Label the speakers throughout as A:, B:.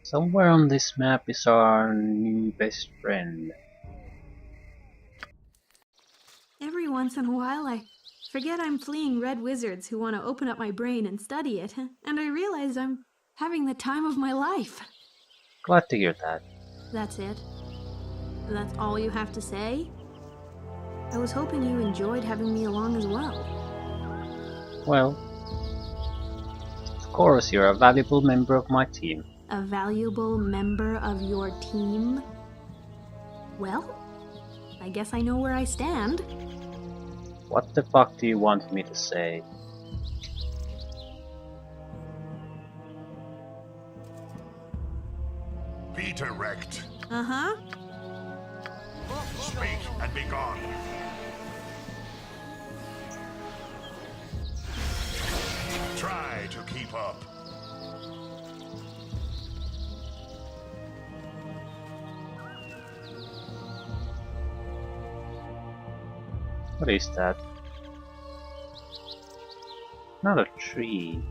A: Somewhere on this map is our new best friend.
B: Every once in a while, I forget I'm fleeing red wizards who want to open up my brain and study it, and I realize I'm having the time of my life.
A: Glad to hear that.
B: That's it? That's all you have to say? I was hoping you enjoyed having me along as well.
A: Well, of course, you're a valuable member of my team.
B: A valuable member of your team? Well, I guess I know where I stand.
A: What the fuck do you want me to say?
C: Be direct.
B: Uh-huh.
C: Speak and be gone. Try to keep up.
A: What is that? Not a tree.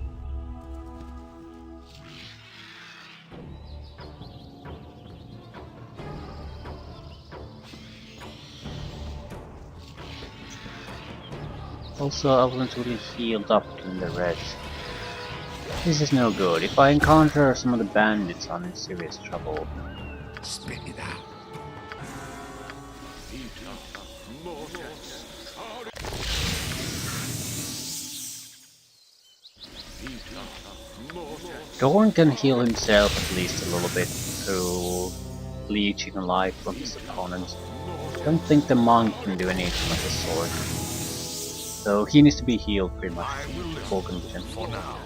A: Also, I wasn't really healed up in the red. This is no good. If I encounter some of the bandits, I'm in serious trouble.
C: Spit it out.
A: Dorn can heal himself at least a little bit through leeching life from his opponents. I don't think the monk can do anything with the sword. So he needs to be healed pretty much to full condition.
C: For now.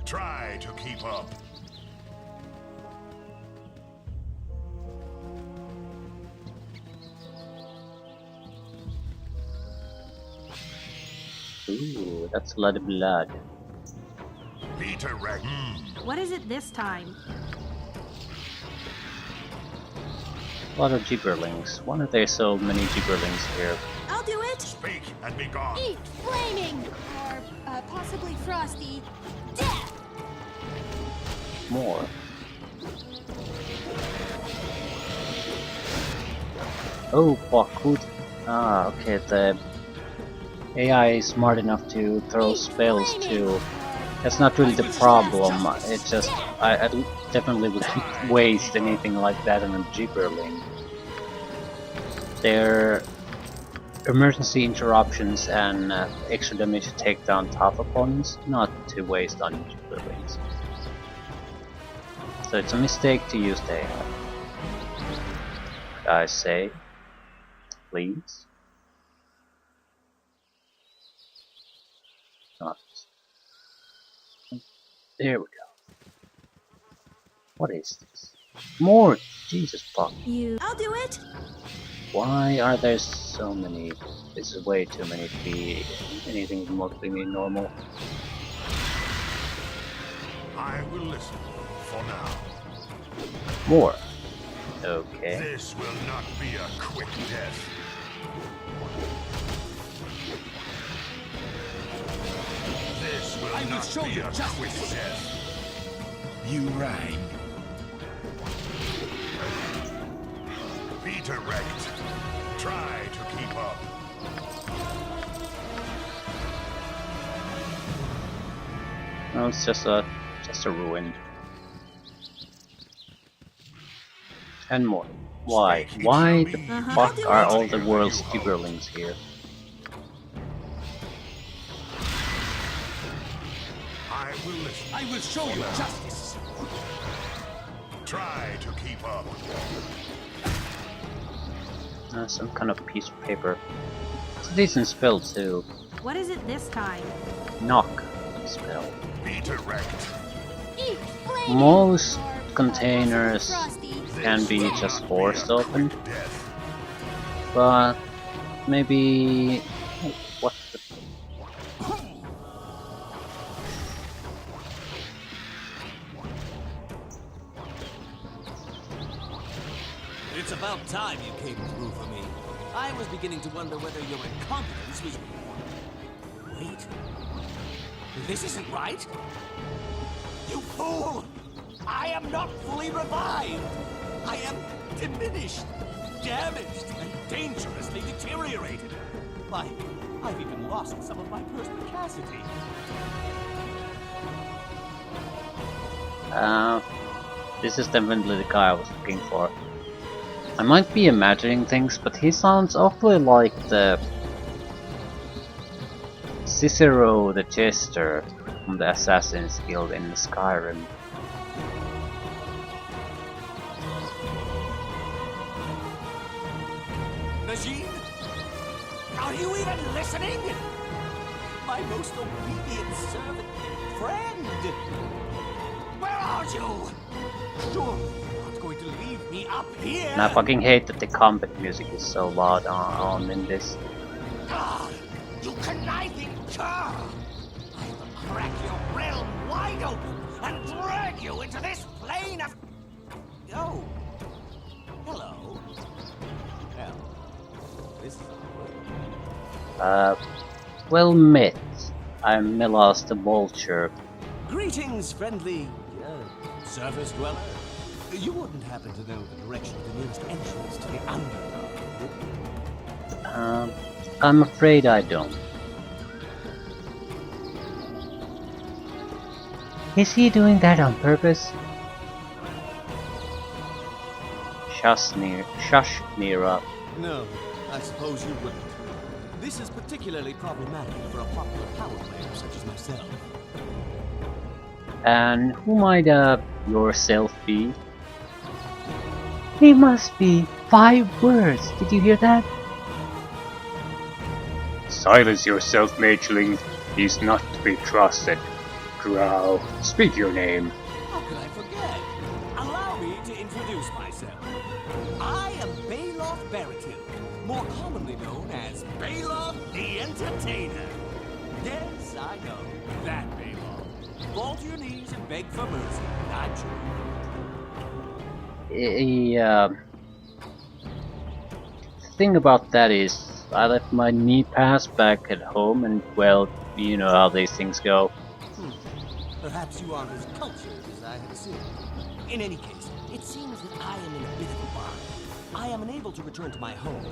C: Try to keep up.
A: Ooh, that's a lot of blood.
C: Be direct.
B: What is it this time?
A: A lot of gibberlings. Why are there so many gibberlings here?
B: I'll do it!
C: Speak and be gone.
D: Eat flaming! Or possibly frosty death!
A: More. Oh, fuck, Ah, okay, the AI is smart enough to throw spells too. That's not really the problem, it's just, I definitely wouldn't waste anything like that on a gibberling. Their emergency interruptions and extra damage to take down top opponents, not to waste on gibberlings. So it's a mistake to use the AI. I say, please. Not. There we go. What is this? More! Jesus fuck.
B: I'll do it!
A: Why are there so many? This is way too many to be anything remotely normal.
C: I will listen for now.
A: More. Okay.
C: This will not be a quick death. This will not be a quick death. You rang. Be direct. Try to keep up.
A: No, it's just a ruin. And more. Why? Why the fuck are all the world's gibberlings here?
C: I will listen.
E: I will show you justice.
C: Try to keep up.
A: Some kind of piece of paper. It's a decent spell too.
B: What is it this time?
A: Knock spell.
C: Be direct.
D: Eat flaming!
A: Most
D: Or
A: containers
D: possibly frosty
A: can be
C: This will
A: just
C: not
A: forced
C: be a
A: open,
C: quick death.
A: but maybe what the
E: It's about time you came through for me. I was beginning to wonder whether your incompetence was... Wait. This isn't right. You fool! I am not fully revived! I am diminished, damaged, and dangerously deteriorated. I've even lost some of my perspicacity.
A: This is definitely the guy I was looking for. I might be imagining things, but he sounds awfully like the Cicero the Jester from the Assassin's Guild in Skyrim.
E: Najin? Are you even listening? My most obedient servant and friend! Where are you? Surely you're not going to leave me up here!
A: And I fucking hate that the combat music is so loud on in this.
E: Ah, you conniving cur! I will crack your realm wide open and drag you into this plane of... Oh. Hello. Well, this is awkward.
A: Well met. I'm Milos the Vulture.
E: Greetings, friendly surface dweller. You wouldn't happen to know the direction of the nearest entrance to the Underdark, would you?
A: I'm afraid I don't. Is he doing that on purpose? Shush, Nira.
E: No, I suppose you wouldn't. This is particularly problematic for a popular power player such as myself.
A: And who might yourself be? He must be 5 words. Did you hear that?
F: Silence yourself, mageling. He's not to be trusted. Drow, speak your name.
E: How could I forget? Allow me to introduce myself. I am Baldur Baratil, more commonly known as Baldur the Entertainer. Yes, I know, that Baldur. Fall to your knees and beg for mercy. I'm sure.
A: The thing about that is, I left my knee pass back at home, and well, you know how these things go.
E: Perhaps you aren't as cultured as I had assumed. In any case, it seems that I am in a bit of a bind. I am unable to return to my home,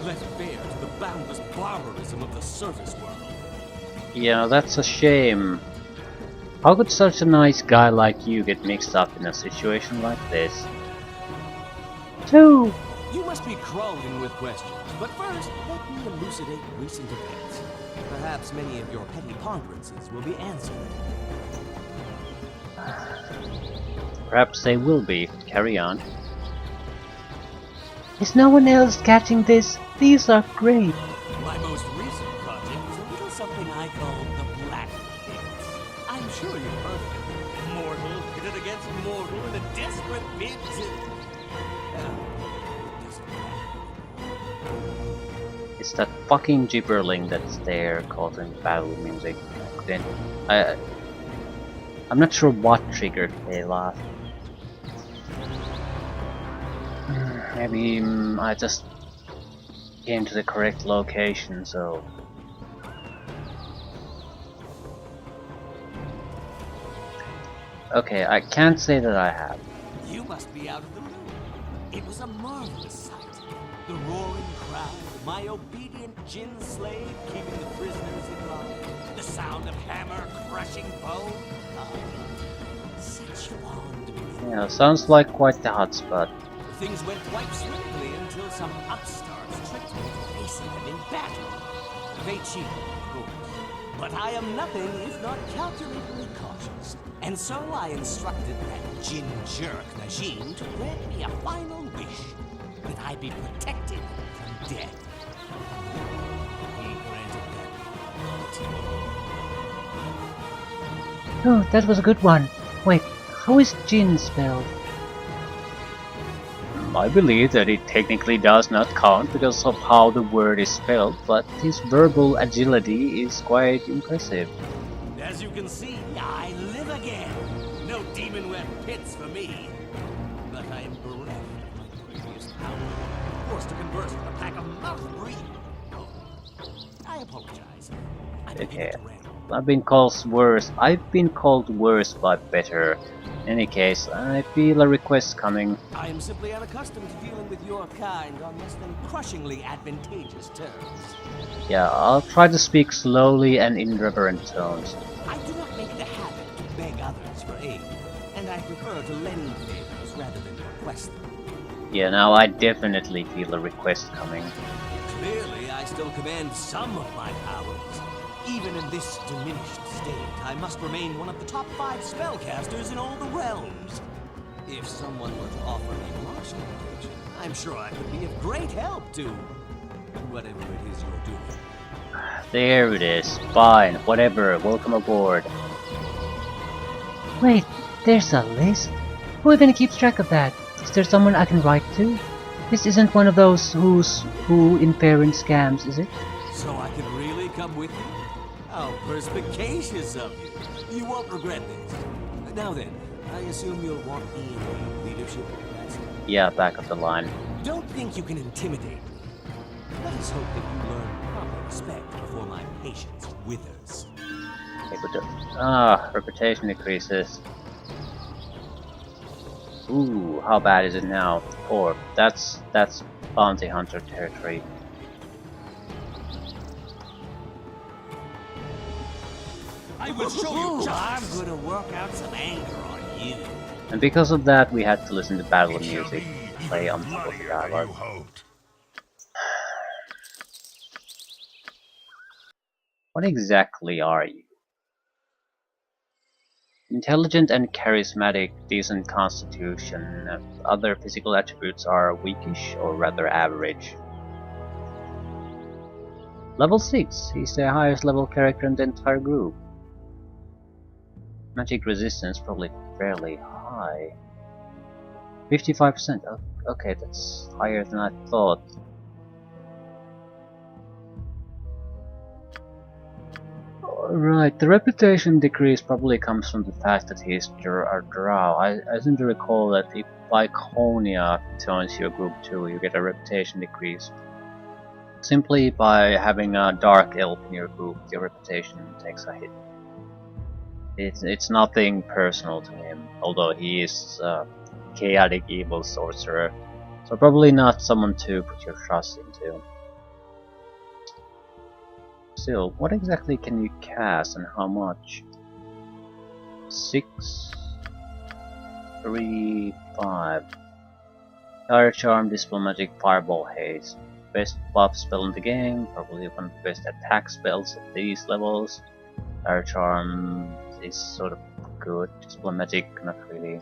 E: left bare to the boundless barbarism of the surface world.
A: Yeah, that's a shame. How could such a nice guy like you get mixed up in a situation like this? Two!
E: You must be crawling with questions, but first, let me elucidate recent events. Perhaps many of your petty ponderances will be answered.
A: Perhaps they will be. Carry on. Is no one else catching this? These are great.
E: My most recent project was a little something I call the Black Pits. I'm sure you've heard of it. Mortal pitted against mortal in a desperate bid to...
A: It's that fucking gibberling that's there causing battle music. I'm not sure what triggered the laugh. Maybe I just came to the correct location, so... Okay, I can't say that I have.
E: You must be out of the loop. It was a marvelous sight. The roaring crowd, my obedient Jinn slave keeping the prisoners in line, the sound of hammer crushing bone. Such fond music.
A: Yeah, sounds like quite the hotspot.
E: Things went quite swimmingly until some upstarts tricked me into facing them in battle. They cheated, of course. But I am nothing if not calculatedly cautious. And so I instructed that Jinn jerk Najin to grant me a final wish. That I be protected from death. He granted that.
A: Oh, that was a good one. Wait, how is Jin spelled? I believe that it technically does not count because of how the word is spelled, but his verbal agility is quite impressive.
E: As you can see, I live again. No demon-wept pits for me. But I am bereft of my previous power, forced to converse with a pack of mouth-breathing. Oh, I apologize. I begin to ramble.
A: I've been called worse. I've been called worse by better. In any case, I feel a request coming.
E: I am simply unaccustomed to dealing with your kind on less than crushingly advantageous terms.
A: Yeah, I'll try to speak slowly and in reverent tones.
E: I do not make it a habit to beg others for aid, and I prefer to lend favors rather than request them.
A: Yeah, now I definitely feel a request coming.
E: Clearly, I still command some of my powers. Even in this diminished state, I must remain one of the top 5 spellcasters in all the realms. If someone were to offer me martial protection, I'm sure I could be of great help to whatever it is you're doing.
A: There it is. Fine, whatever. Welcome aboard. Wait, there's a list? Who even keeps track of that? Is there someone I can write to? This isn't one of those who inferring scams, is it?
E: So I can really come with you? How perspicacious of you. You won't regret this. Now then, I assume you'll want me in leadership capacity.
A: Yeah, back of the line.
E: Don't think you can intimidate me. Let us hope that you learn proper respect before my patience withers.
A: Okay, reputation decreases. Ooh, how bad is it now? 4. That's bounty hunter territory.
C: I will show you
E: I'm
C: justice.
E: gonna work out some anger on you.
A: And because of that, we had to listen to battle
C: It shall
A: music
C: be
A: play
C: even
A: on top of the
C: bloodier than you
A: dialogue.
C: hoped.
A: What exactly are you? Intelligent and charismatic, decent constitution. Other physical attributes are weakish or rather average. Level 6, he's the highest level character in the entire group. Magic resistance probably fairly high. 55%, okay, that's higher than I thought. Right, the reputation decrease probably comes from the fact that he's a drow. I seem to recall that if Viconia joins your group too, you get a reputation decrease. Simply by having a dark elf in your group, your reputation takes a hit. It's nothing personal to him, although he is a chaotic evil sorcerer, so probably not someone to put your trust into. Still, what exactly can you cast and how much? 6, 3, 5. Dire Charm, Dispel Magic, Fireball, Haze. Best buff spell in the game, probably one of the best attack spells at these levels. Dire Charm is sort of good. Dispel Magic, not really.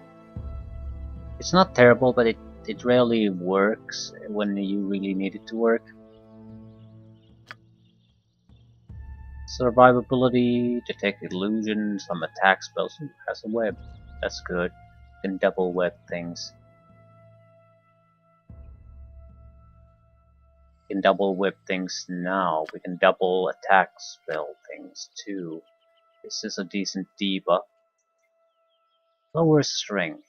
A: It's not terrible, but it rarely works when you really need it to work. Survivability, detect illusion, some attack spells. Ooh, has a web. That's good. You can double web things. We can double whip things now. We can double attack spell things too. This is a decent debuff. Lower strength.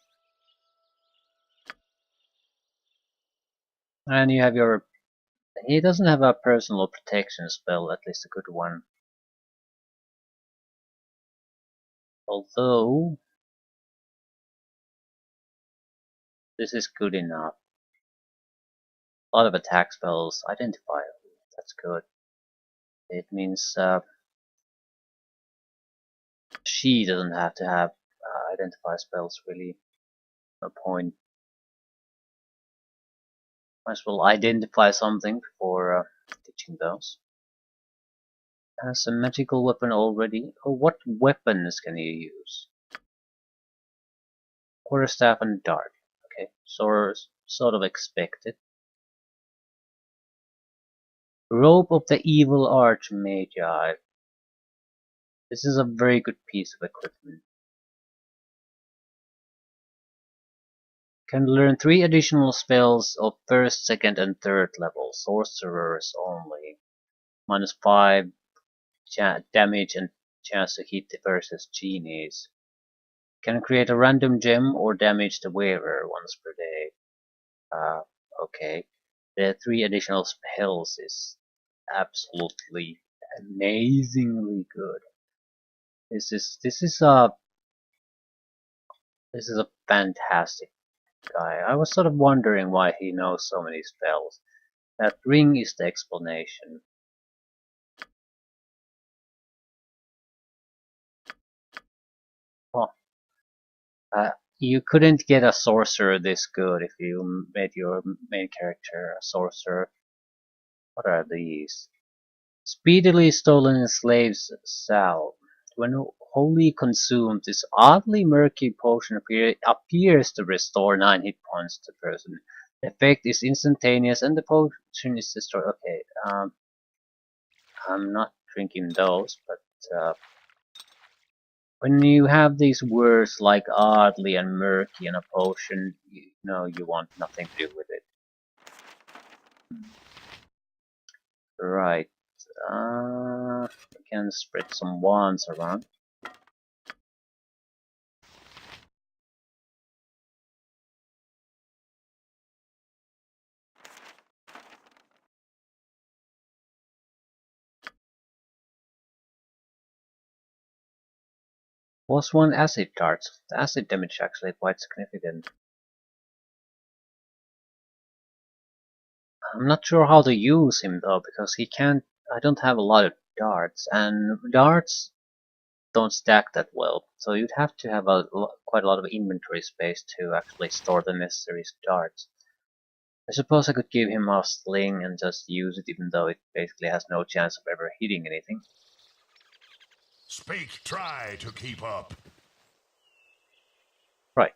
A: And you have your... He doesn't have a personal protection spell, at least a good one. Although... this is good enough. A lot of attack spells. Identify. That's good. It means she doesn't have to have identify spells, really. No point. Might as well identify something before teaching those. Has a magical weapon already. Oh, what weapons can you use? Quarterstaff and dart. Okay, sort of expected. Robe of the Evil Archmagi. This is a very good piece of equipment. Can learn 3 additional spells of 1st, 2nd, and 3rd level. Sorcerers only. -5 damage and chance to hit versus genies. Can create a random gem or damage the wearer once per day. Okay. The 3 additional spells is absolutely amazingly good. This is a fantastic guy. I was sort of wondering why he knows so many spells. That ring is the explanation. Oh, you couldn't get a sorcerer this good if you made your main character a sorcerer. What are these? Speedily stolen enslaves salve. When wholly consumed, this oddly murky potion appears to restore 9 hit points to the person. The effect is instantaneous and the potion is destroyed. Okay, I'm not drinking those, but when you have these words like oddly and murky in a potion, you know you want nothing to do with it. Right. We can spread some wands around. Was one acid darts. The acid damage actually quite significant. I'm not sure how to use him though, because he can't. I don't have a lot of darts, and darts don't stack that well. So you'd have to have quite a lot of inventory space to actually store the necessary darts. I suppose I could give him a sling and just use it, even though it basically has no chance of ever hitting anything.
C: Speak, try to keep up.
A: Right.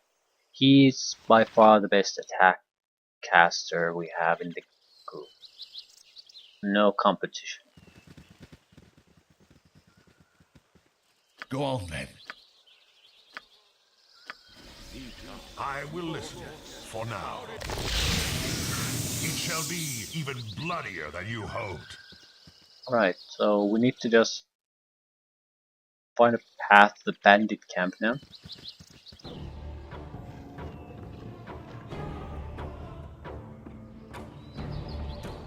A: He's by far the best attack caster we have in the group. No competition.
C: Go on then. I will listen for now. It shall be even bloodier than you hoped.
A: Right, so we need to just find a path to the bandit camp now.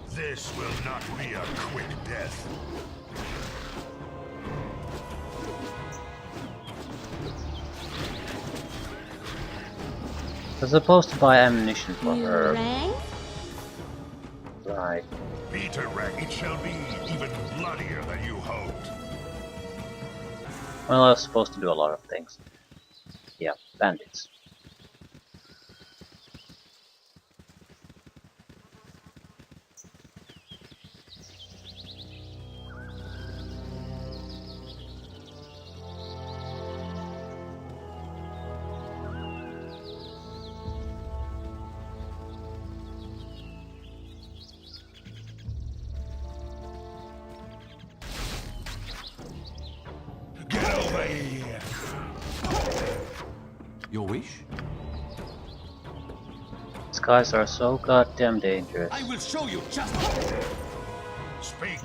C: This will not be a quick death.
A: I'm supposed to buy ammunition for
D: You
A: her.
D: rang?
C: Right. Peter Rack, it shall be even bloodier than you hoped.
A: Well, I was supposed to do a lot of things. Yeah, bandits.
C: Get over here!
E: Your wish?
A: These guys are so goddamn dangerous.
E: I will show you just.
C: Speak.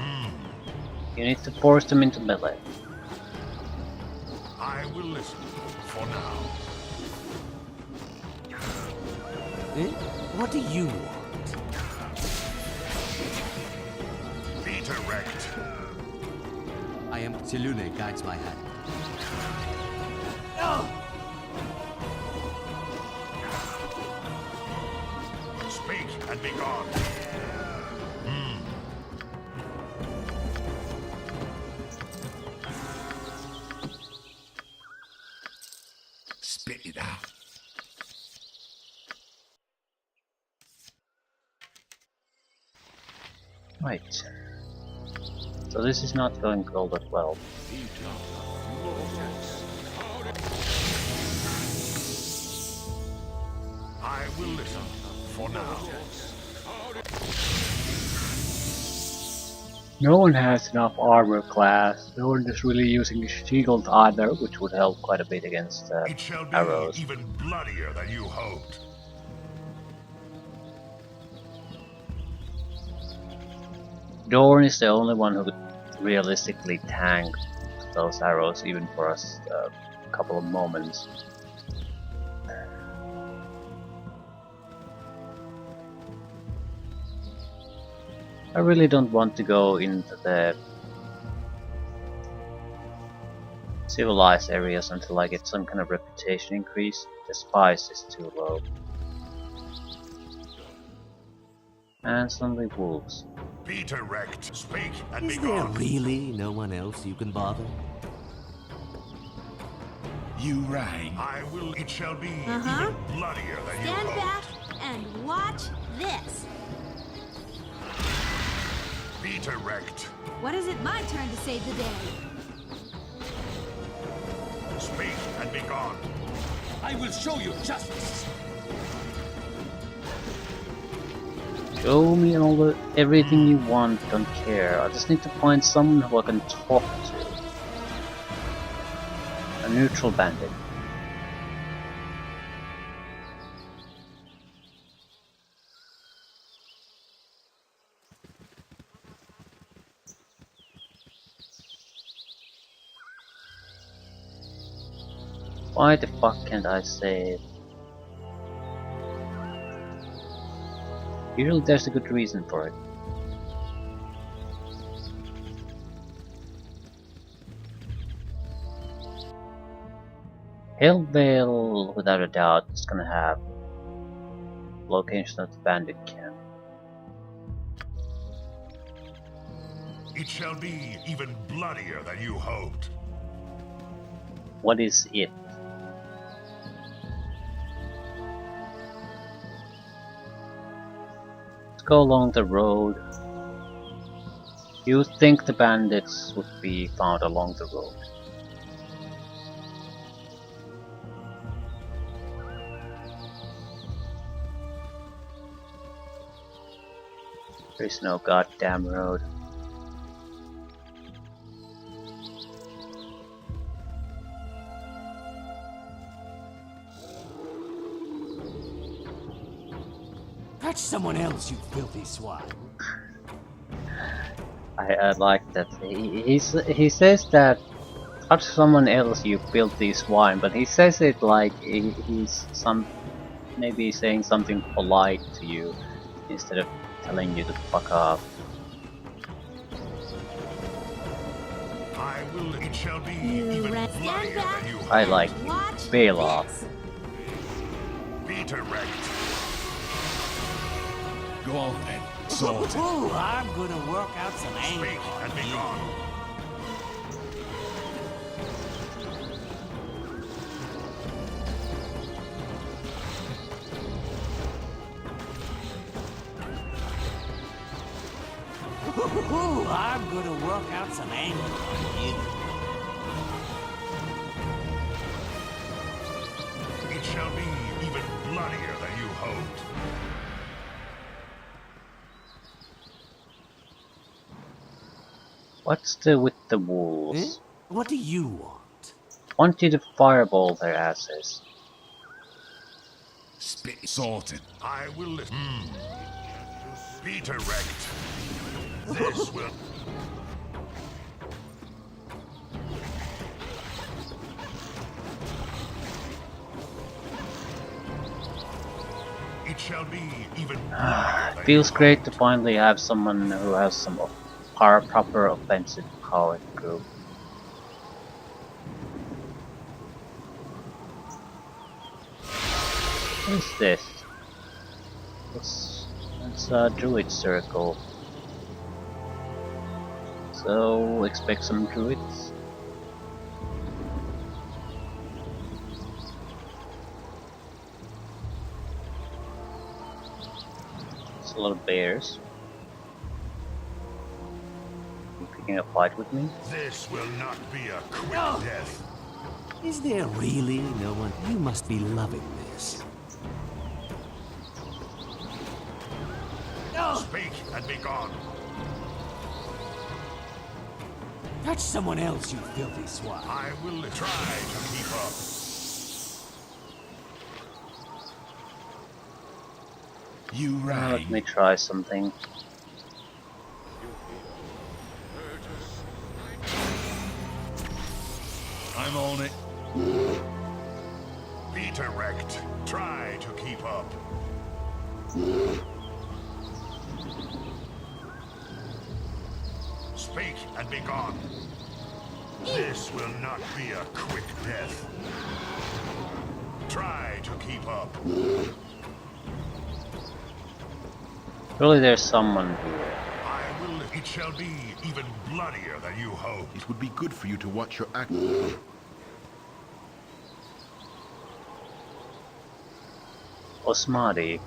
A: You need to force them into melee.
C: I will listen for now.
E: Eh? What do you want?
C: Peter wrecked.
E: I am Selune guides my hand.
C: Speak and be gone. Spit it out.
A: Right. So this is not going all that well.
C: I will listen for now.
A: No one has enough armor class. No one is really using the shield either, which would help quite a bit against
C: It shall be
A: arrows.
C: even bloodier than you hoped.
A: Dorn is the only one who could realistically tank those arrows, even for us a couple of moments. I really don't want to go into the civilized areas until I get some kind of reputation increase. The spice is too low. And suddenly wolves.
C: Be direct, speak, and be
E: Is there
C: gone.
E: really no one else you can bother?
G: You rang.
C: I will. It shall be
B: Uh-huh.
C: even bloodier than you
D: Stand back
C: hoped.
D: and watch this.
C: Be direct,
B: What is it my turn to save the day?
C: speak, and be gone.
G: I will show you justice.
A: Show me everything you want, don't care. I just need to find someone who I can talk to. A neutral bandit. Why the fuck can't I save? Usually there's a good reason for it. Hellvale, without a doubt, is gonna have location of the bandit camp.
C: It shall be even bloodier than you hoped.
A: What is it? Let's go along the road. You think the bandits would be found along the road? There's no goddamn road.
E: Catch someone else, you filthy swine.
A: I like that. He says that touch someone else, you filthy swine, but he says it like he's maybe saying something polite to you instead of telling you to fuck off.
C: I will. It shall be
D: You
C: even
D: ran. Stand
C: bloodier
D: back
C: than you
A: I
C: hoped.
A: like
D: and watch
A: bail off.
D: this.
C: Be direct.
G: Go on then. Sort it.
E: Ooh, I'm gonna work out some anger.
C: Speak and be gone.
E: Ooh, I'm gonna work out some anger on you.
C: It shall be even bloodier than you hoped.
A: What's with the wolves?
E: What do you want?
A: Want you to fireball their asses.
G: Spit sorted.
C: I will listen. Be direct. This will. It shall be even bloodier than
A: Feels
C: you
A: great
C: hoped.
A: to finally have someone who has some proper offensive power in the group. What is this? It's a druid circle. So expect some druids. It's a lot of bears. You picking a fight with me?
C: This will not be a quick
E: No.
C: death.
E: Is there really no one? You must be loving this. No!
C: Speak and be gone.
E: Touch someone else, you filthy swine.
C: I will try to keep up.
G: You
A: Now let me
G: rang.
A: try something.
G: I'm on it.
C: Be direct. Try to keep up. Speak and be gone. This will not be a quick death. Try to keep up.
A: Surely there's someone here.
C: I will. It shall be even bloodier than you hoped.
G: It would be good for you to watch your act.
A: Osmadi.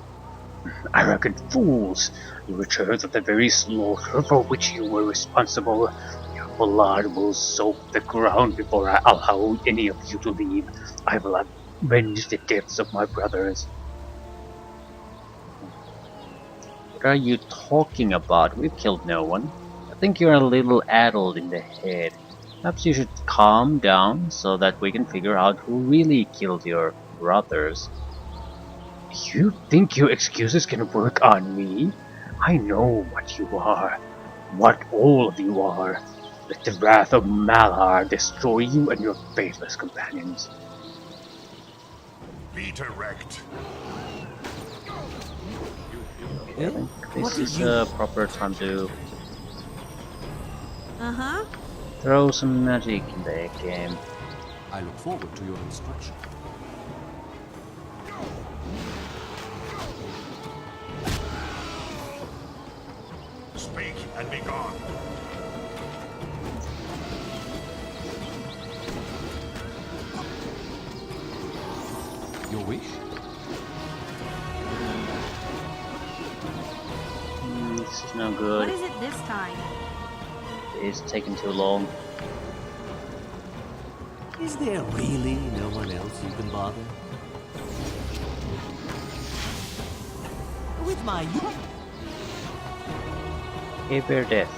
F: Arrogant fools! You returned of the very slaughter for which you were responsible. Your blood will soak the ground before I allow any of you to leave. I will avenge the deaths of my brothers.
A: What are you talking about? We've killed no one. I think you're a little addled in the head. Perhaps you should calm down so that we can figure out who really killed your brothers.
F: You think your excuses can work on me? I know what you are. What all of you are. Let the wrath of Malar destroy you and your faithless companions.
C: Be direct.
A: I think this is a proper time to
B: Uh-huh.
A: throw some magic in the game.
E: I look forward to your instruction.
C: Speak and be gone.
E: Your wish?
A: This is no
B: What
A: good.
B: is it this time?
A: It's taking too long.
E: Is there really no one else you can bother? With my
A: Hey, bear death.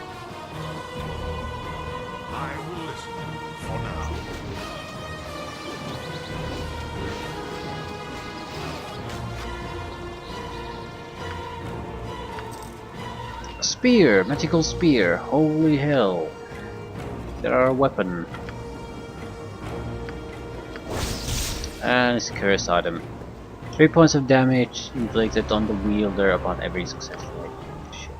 C: I will listen for now.
A: Spear! Magical spear! Holy hell! There are a weapon. And it's a curse item. 3 points of damage inflicted on the wielder upon every successful hit. Shit.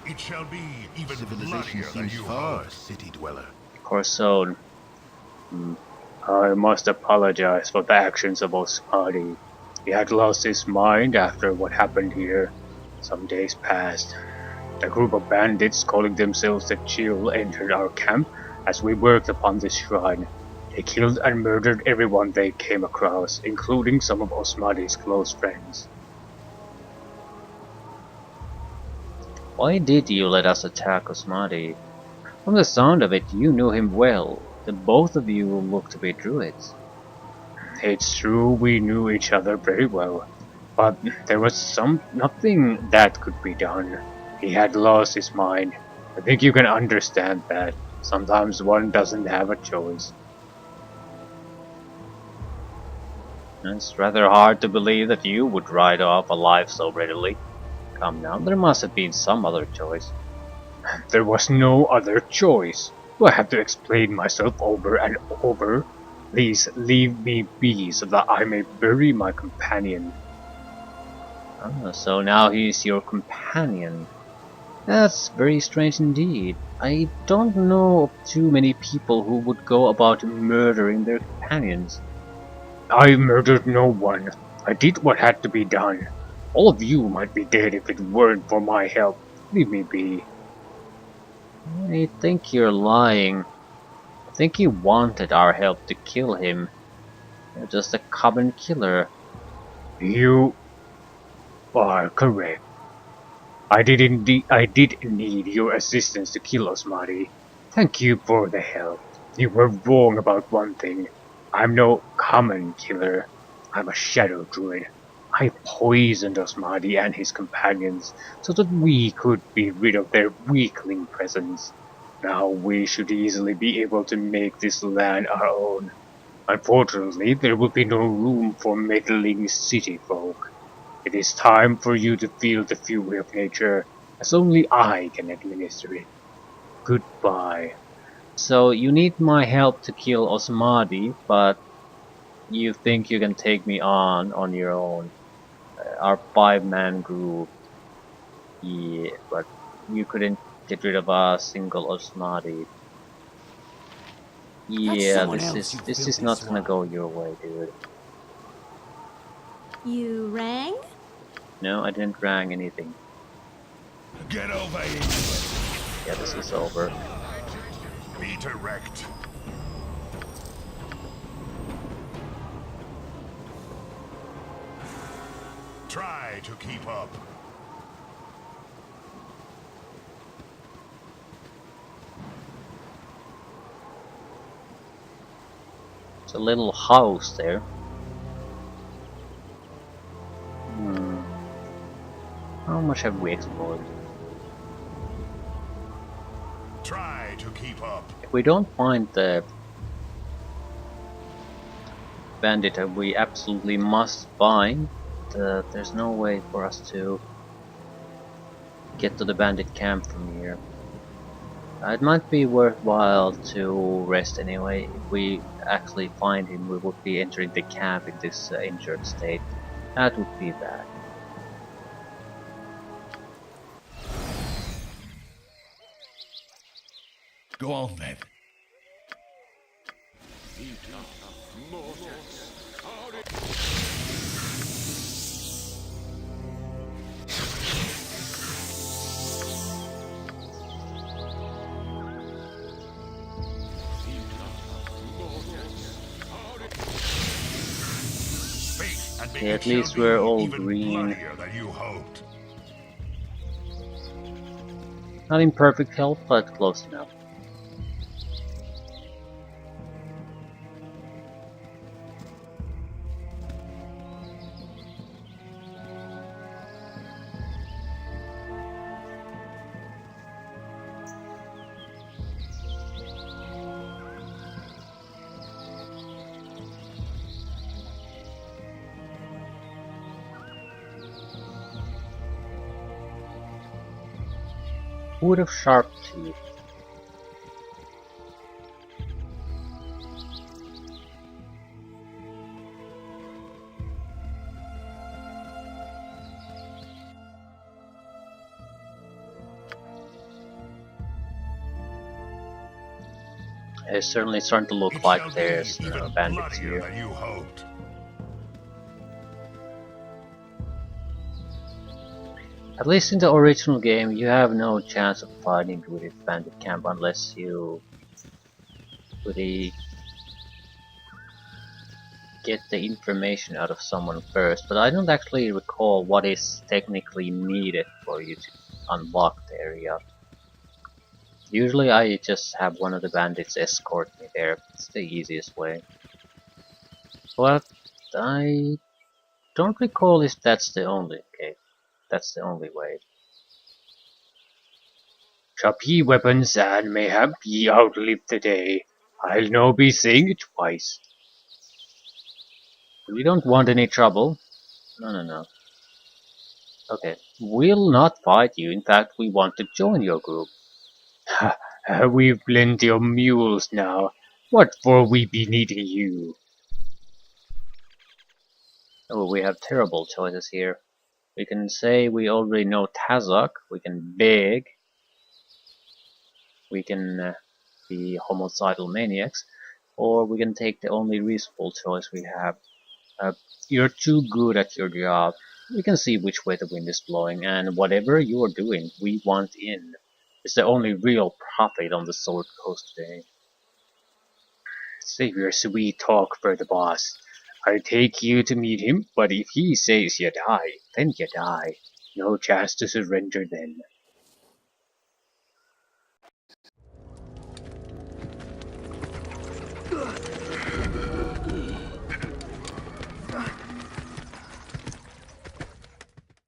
C: It shall be even
G: Civilization
C: bloodier than
G: seems
C: you
G: far,
C: hoped.
G: city dweller.
A: Corson.
F: I must apologize for the actions of Osmadi. He had lost his mind after what happened here. Some days passed. A group of bandits calling themselves the Chill entered our camp as we worked upon this shrine. They killed and murdered everyone they came across, including some of Osmadi's close friends.
A: Why did you let us attack Osmadi? From the sound of it, you knew him well. The both of you look to be druids.
F: It's true we knew each other very well, but there was nothing that could be done. He had lost his mind. I think you can understand that. Sometimes one doesn't have a choice.
A: It's rather hard to believe that you would ride off alive so readily. Come now, there must have been some other choice.
F: There was no other choice. Do I have to explain myself over and over? Please leave me be so that I may bury my companion.
A: Ah, so now he's your companion. That's very strange indeed. I don't know of too many people who would go about murdering their companions.
F: I murdered no one. I did what had to be done. All of you might be dead if it weren't for my help. Leave me be.
A: I think you're lying. I think he wanted our help to kill him. You're just a common killer.
F: You are correct. I did need your assistance to kill Osmadi. Thank you for the help. You were wrong about one thing. I'm no common killer. I'm a shadow druid. I poisoned Osmadi and his companions so that we could be rid of their weakling presence. Now we should easily be able to make this land our own. Unfortunately, there will be no room for meddling city folk. It is time for you to feel the fury of nature, as only I can administer it. Goodbye.
A: So you need my help to kill Osmadi, but you think you can take me on your own. our 5-man group. Yeah, but you couldn't get rid of a single Osmati.
E: That's
A: Yeah,
E: someone
A: this
E: else,
A: is
E: you
A: this is
E: filthy
A: not gonna
E: swine.
A: go your way, dude.
B: You rang?
A: No, I didn't rang anything.
C: Get over here.
A: Yeah, this is over.
C: Be direct. Try to keep up.
A: It's a little house there. How much have we explored?
C: Try to keep up.
A: If we don't find the bandit that we absolutely must find, there's no way for us to get to the bandit camp from here. It might be worthwhile to rest anyway. If we actually find him, we would be entering the camp in this injured state. That would be bad.
C: Go on then.
A: Yeah, at least we're all
C: even
A: green.
C: bloodier than you hoped.
A: Not in perfect health, but close enough. Who would have sharp teeth? It's certainly starting to look
C: It
A: like
C: shall be
A: there's
C: even
A: bandits
C: bloodier
A: here.
C: than you hoped.
A: At least in the original game, you have no chance of fighting with a bandit camp unless you really get the information out of someone first. But I don't actually recall what is technically needed for you to unlock the area. Usually I just have one of the bandits escort me there. It's the easiest way. But I don't recall if that's the only okay. That's the only way.
F: Chop ye weapons, and mayhap ye outlive the day. I'll no be saying it twice.
A: We don't want any trouble. No. Okay, we'll not fight you. In fact, we want to join your group.
F: Ha, we've plenty of mules now. What for we be needing you?
A: Oh, we have terrible choices here. We can say we already know Tazok. We can beg. We can be homicidal maniacs. Or we can take the only reasonable choice we have. You're too good at your job. We can see which way the wind is blowing, and whatever you are doing, we want in. It's the only real profit on the Sword Coast today.
F: Save your sweet talk for the boss. I'll take you to meet him, but if he says you die, then you die. No chance to surrender then.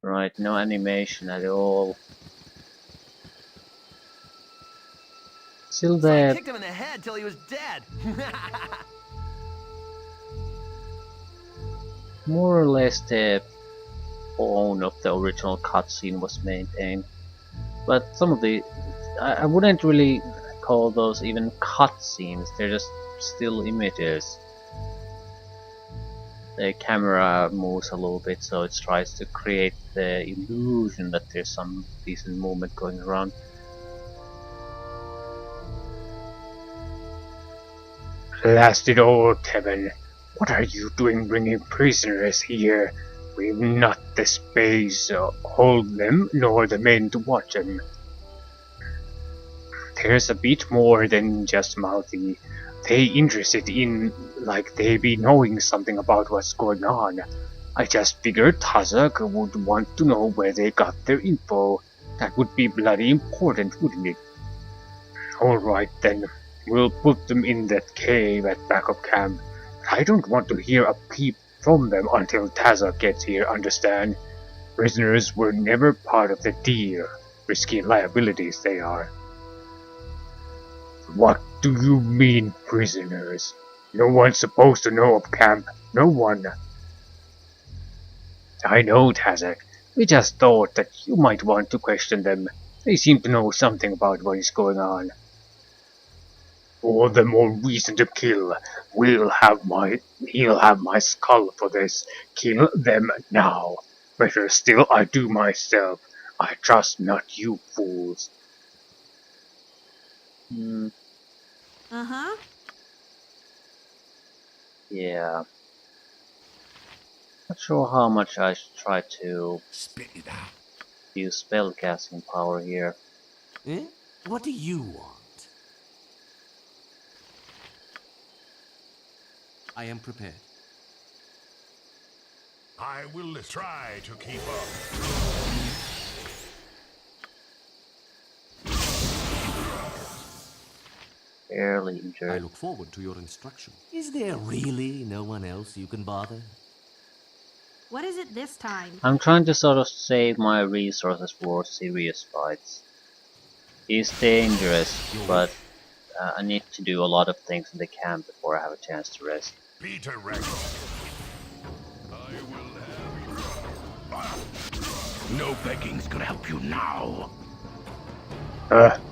A: Right, no animation at all. Still
E: So I
A: there.
E: kicked him in the head till he was dead.
A: More or less the tone of the original cutscene was maintained. But some of the... I wouldn't really call those even cutscenes, they're just still images. the camera moves a little bit, so it tries to create the illusion that there's some decent movement going around.
F: Blast it all, Kevin. What are you doing bringing prisoners here? We've not the space to hold them, nor the men to watch them. There's a bit more than just Mouthy. They interested in, like they be knowing something about what's going on. I just figured Tazak would want to know where they got their info. That would be bloody important, wouldn't it? Alright then, we'll put them in that cave at back of camp. I don't want to hear a peep from them until Tazak gets here, understand? Prisoners were never part of the deal. Risky liabilities they are. What do you mean, prisoners? No one's supposed to know of camp. No one. I know, Tazak. We just thought that you might want to question them. They seem to know something about what is going on. All the more reason to kill. He'll have my skull for this. Kill them now. Better still, I do myself. I trust not you fools.
B: Uh-huh.
A: Yeah. Not sure how much I should try to
C: Spit it out.
A: use spellcasting power here.
E: Eh? What do you want? I am prepared.
C: I will try to keep up.
A: Barely
E: I
A: injured.
E: look forward to your instruction. Is there really no one else you can bother?
B: What is it this time?
A: I'm trying to sort of save my resources for serious fights. It's dangerous, but I need to do a lot of things in the camp before I have a chance to rest.
C: Peter Rex. No begging's gonna help you now.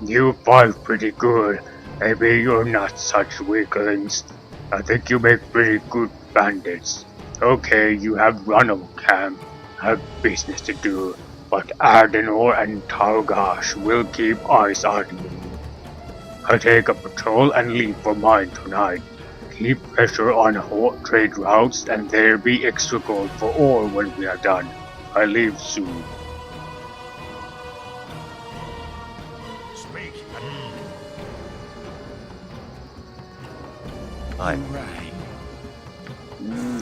F: You fight pretty good. Maybe you're not such weaklings. I think you make pretty good bandits. Okay, you have run of camp, have business to do, but Ardenor and Targash will keep eyes on you. I take a patrol and leave for mine tonight. Keep pressure on trade routes and there'll be extra gold for all when we are done. I leave soon.
C: Speak.
A: Right.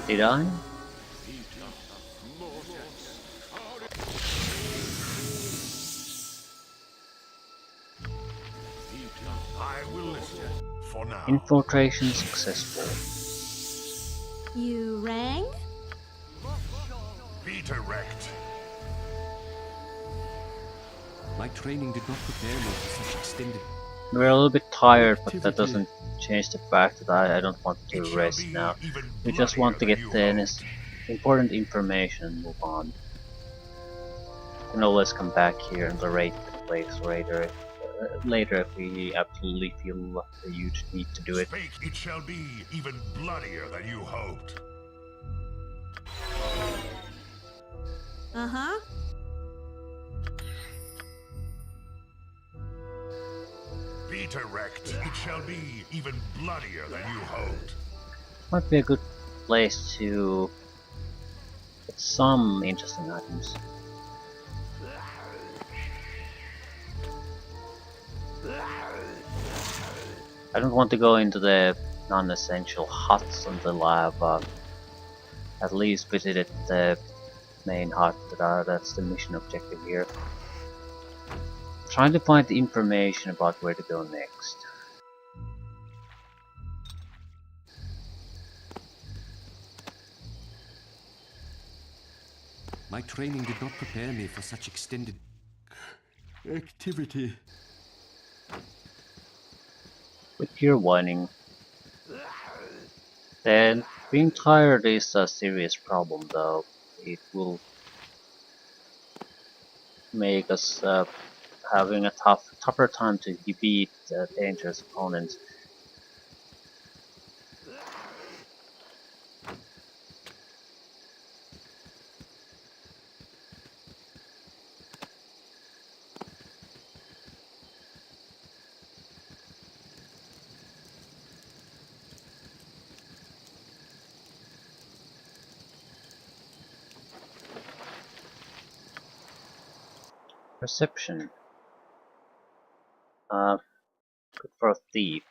A: Did I?
C: I will listen for now.
A: Infiltration successful.
D: You rang?
C: Peter Rex.
E: My training did not prepare me for such extended...
A: We're a little bit tired, but that doesn't change the fact that I don't want to rest now. We just want to get the important information and move on. We can always come back here and narrate the place later if we absolutely feel the huge need to do it.
C: Speak, it shall be even bloodier than you hoped.
B: Uh-huh.
C: Peter Rex, it shall be even bloodier than you hoped.
A: Might be a good place to get some interesting items. I don't want to go into the non-essential huts until I've at least visited the main hut. That's the mission objective here. Trying to find the information about where to go next.
E: My training did not prepare me for such extended... activity.
A: With your whining. Then, being tired is a serious problem though. It will make us having a tougher time to beat dangerous opponents. Perception. Good for a thief.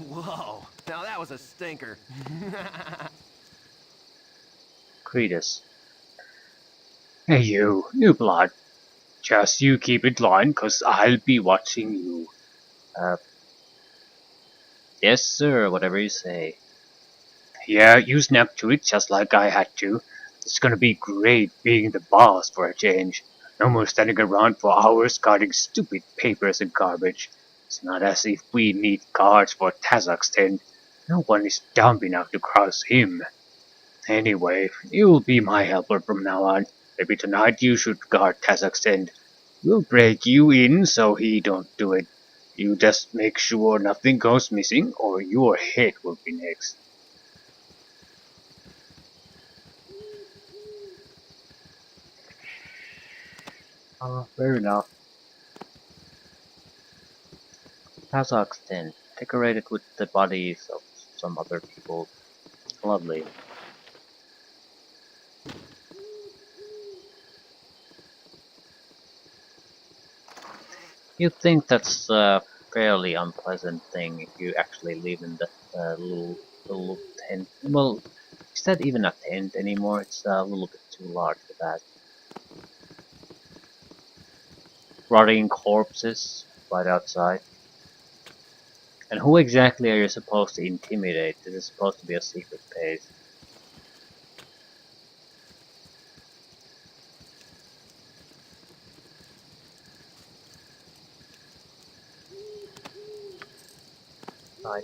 H: Whoa, now that was a stinker.
A: Cretus.
F: Hey you, new blood. Just you keep it line, cause I'll be watching you.
A: Yes, sir. Whatever you say.
F: Yeah, you snap to it just like I had to. It's gonna be great being the boss for a change. No more standing around for hours guarding stupid papers and garbage. It's not as if we need guards for Kazakhstan. No one is dumb enough to cross him. Anyway, you'll be my helper from now on. Maybe tonight you should guard Kazakhstan. We'll break you in so he don't do it. You just make sure nothing goes missing or your head will be next.
A: Fair enough. Kazakhstan, decorated with the bodies of some other people. Lovely. You'd think that's a fairly unpleasant thing if you actually live in the little tent. Well, is that even a tent anymore? It's a little bit too large for that. Rotting corpses right outside. And who exactly are you supposed to intimidate? This is supposed to be a secret base. Right.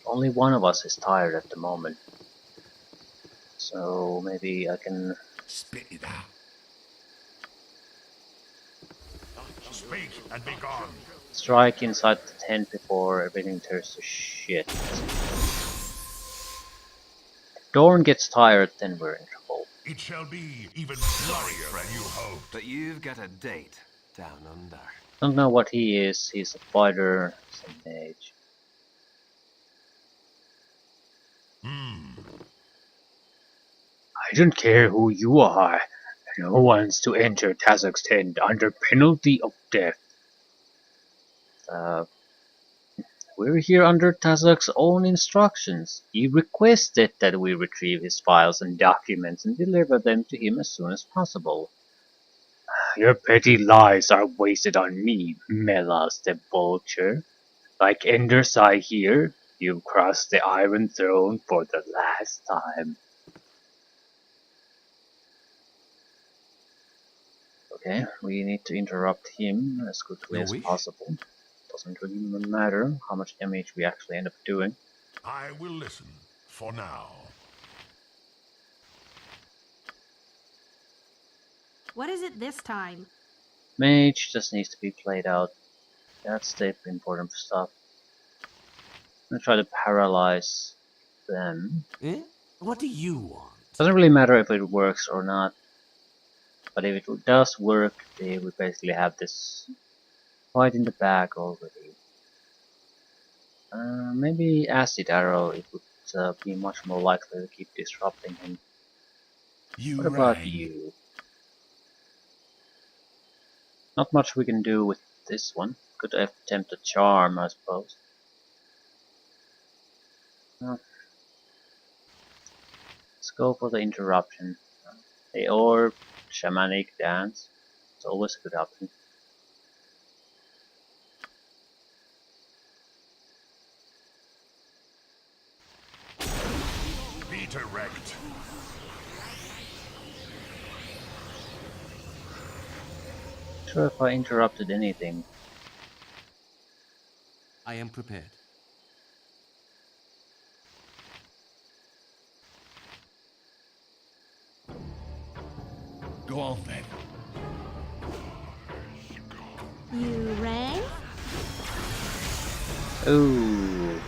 A: Only one of us is tired at the moment. So maybe I can...
C: Spit it out. Speak and be gone.
A: strike inside the tent before everything turns to shit. If Dorn gets tired, then we're in trouble.
C: It shall be even bloodier than you hoped.
H: But you've got a date down under.
A: Don't know what he is. He's a fighter, some mage.
F: I don't care who you are. No one's to enter Kazakhstan under penalty of death.
A: We're here under Tazak's own instructions. He requested that we retrieve his files and documents and deliver them to him as soon as possible.
F: Your petty lies are wasted on me, Melas the Vulture. Like Endersai here, you've crossed the Iron Throne for the last time.
A: Okay, we need to interrupt him as quickly as possible. Doesn't really matter how much damage we actually end up doing.
C: I will listen for now.
B: What is it this time?
A: Mage just needs to be played out. That's the important stuff. I'm gonna try to paralyze them.
E: Eh? What do you want?
A: Doesn't really matter if it works or not. But if it does work, we basically have this fight in the bag already. Maybe acid arrow, it would be much more likely to keep disrupting him. What about you? Not much we can do with this one. Could attempt a charm, I suppose. Let's go for the interruption. The orb, shamanic dance. It's always a good option.
C: Be direct.
A: Not sure if I interrupted anything.
E: I am prepared.
C: Go on then.
D: You rang?
A: Ooh.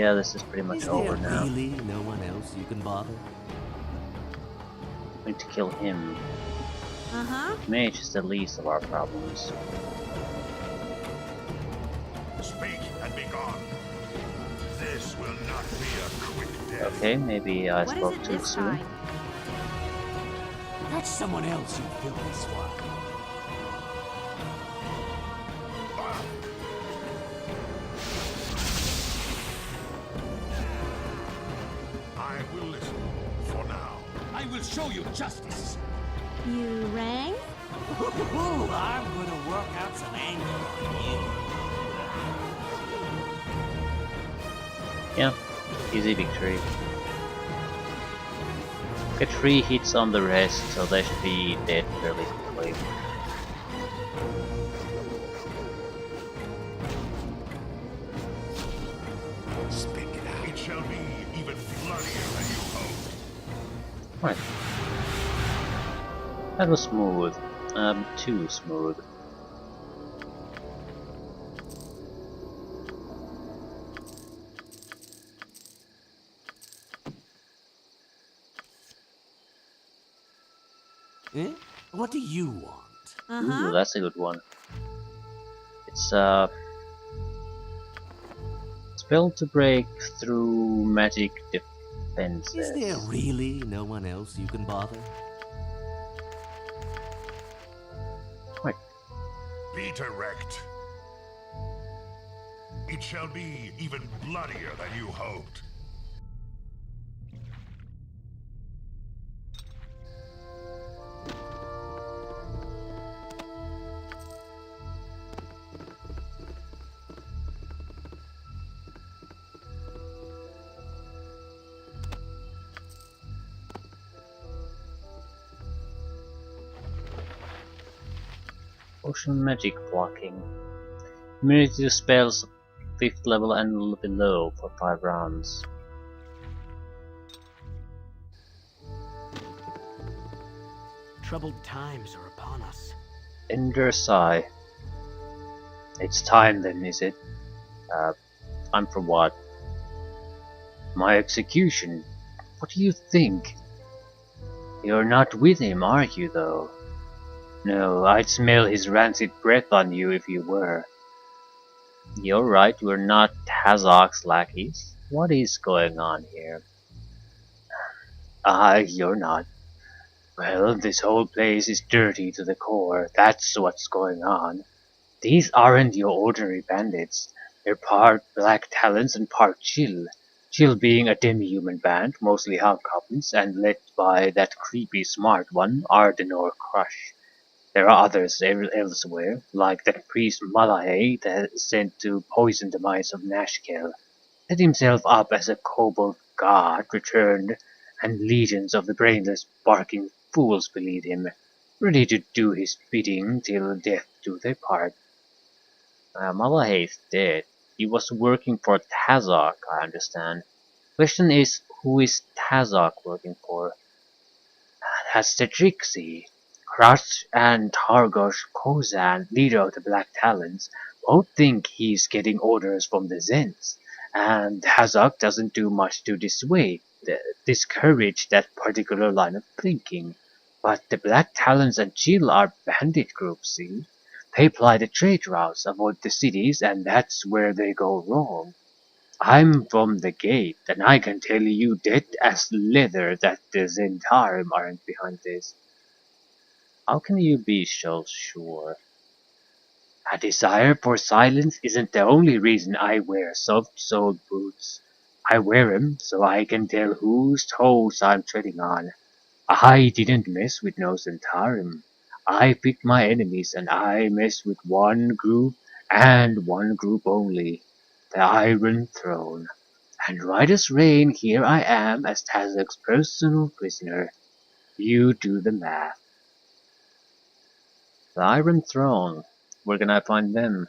A: yeah, this is pretty much
E: Is
A: over
E: there
A: now.
E: really no one else you can bother?
A: We need to kill him.
B: Uh-huh.
A: Mage is the least of our problems.
C: Speak and be gone. This will not be a quick death.
A: Okay, maybe I
B: What is
A: spoke
B: it
A: too
B: this
A: soon.
B: time?
E: That's someone else, you filthy swine.
C: I will listen for now.
E: I will show you justice.
D: You rang?
E: Ooh, I'm gonna work out some anger on you.
A: Yeah, easy victory. Get 3 hits on the rest, so they should be dead fairly quickly.
C: Speak it out. It shall be even bloodier than you hoped.
A: Right. That was smooth. Too smooth.
E: Eh? What do you want?
B: Uh-huh.
A: Ooh, that's a good one. It's spell to break through magic defenses.
E: Is there really no one else you can bother?
A: Right.
C: Be direct. It shall be even bloodier than you hoped.
A: Potion magic blocking. Immunity to spells 5th level and below for 5 rounds.
E: Troubled times are upon us.
A: Ender sigh. It's time then, is it? Time for what? My execution? What do you think? You're not with him, are you, though? No, I'd smell his rancid breath on you if you were. You're right, we're not Hazok's lackeys. What is going on here? You're not. Well, this whole place is dirty to the core, that's what's going on. These aren't your ordinary bandits. They're part Black Talons and part Chill. Chill being a demi-human band, mostly hobgoblins, and led by that creepy smart one, Ardenor Crush. There are others elsewhere, like that priest Malahay that is sent to poison the minds of Nashkel. Set himself up as a kobold god returned, and legions of the brainless barking fools believe him, ready to do his bidding till death do their part. Malahay's dead. He was working for Tazok, I understand. Question is, who is Tazok working for? That's the trick, see. Crush and Targosh Kozan, leader of the Black Talons, both think he's getting orders from the Zens, and Tazok doesn't do much to discourage that particular line of thinking. But the Black Talons and Chill are bandit groups, see? They ply the trade routes, avoid the cities, and that's where they go wrong. I'm from the gate, and I can tell you dead as leather that the Zentarim aren't behind this. How can you be so sure? A desire for silence isn't the only reason I wear soft-soled boots. I wear 'em so I can tell whose toes I'm treading on. I didn't mess with no Zentarim. I picked my enemies, and I messed with one group, and one group only. The Iron Throne. And right as rain, here I am as Tazok's personal prisoner. You do the math. The Iron Throne. Where can I find them?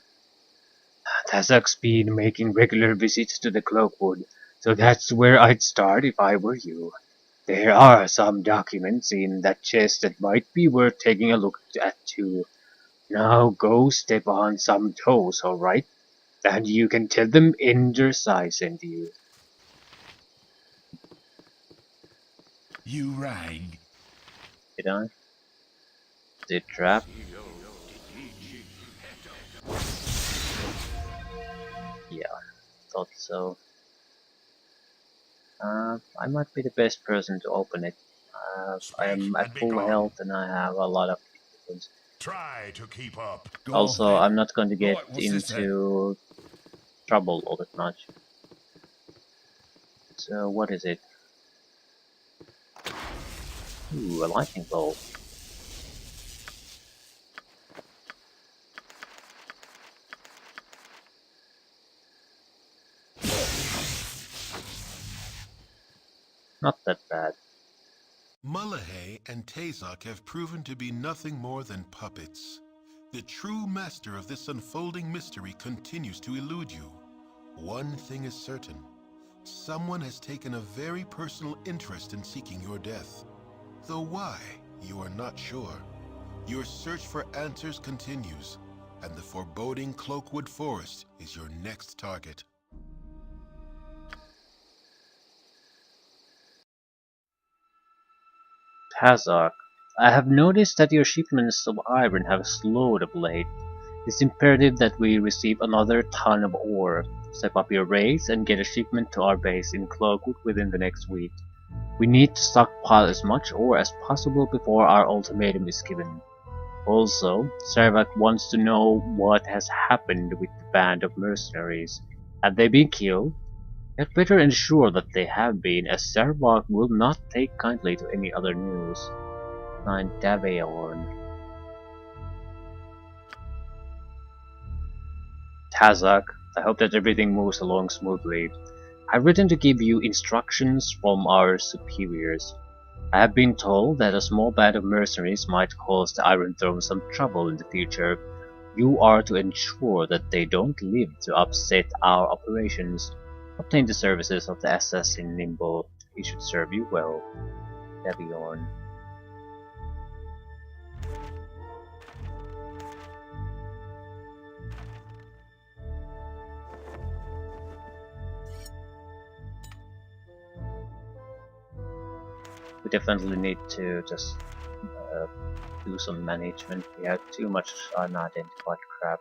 A: Tazok's been making regular visits to the Cloakwood, so that's where I'd start if I were you. There are some documents in that chest that might be worth taking a look at too. Now go step on some toes, alright? And you can tell them Ender Sai sent you.
C: You rang.
A: Did I? Did trap? Yeah, thought so. I might be the best person to open it. I
C: Speak
A: am
C: and
A: at
C: be
A: full
C: gone.
A: health and I have a lot of weapons.
C: Try to keep up. Go on,
A: Also,
C: then.
A: I'm not going to get
C: Right, what's this then?
A: into trouble all that much. So, what is it? Ooh, a lightning bolt. Not that bad.
G: Mullahay and Tazok have proven to be nothing more than puppets. The true master of this unfolding mystery continues to elude you. One thing is certain. Someone has taken a very personal interest in seeking your death. Though why, you are not sure. Your search for answers continues, and the foreboding Cloakwood Forest is your next target.
A: Hazak, I have noticed that your shipments of iron have slowed of late. It's imperative that we receive another ton of ore, step up your rates, and get a shipment to our base in Cloakwood within the next week. We need to stockpile as much ore as possible before our ultimatum is given. Also, Sarvak wants to know what has happened with the band of mercenaries. Have they been killed? You'd better ensure that they have been, as Sarvak will not take kindly to any other news. Signed Daveorn. Tazak, I hope that everything moves along smoothly. I've written to give you instructions from our superiors. I have been told that a small band of mercenaries might cause the Iron Throne some trouble in the future. You are to ensure that they don't live to upset our operations. Obtain the services of the assassin Nimble. He should serve you well. Daviorn. We definitely need to just do some management. We have too much unidentified crap.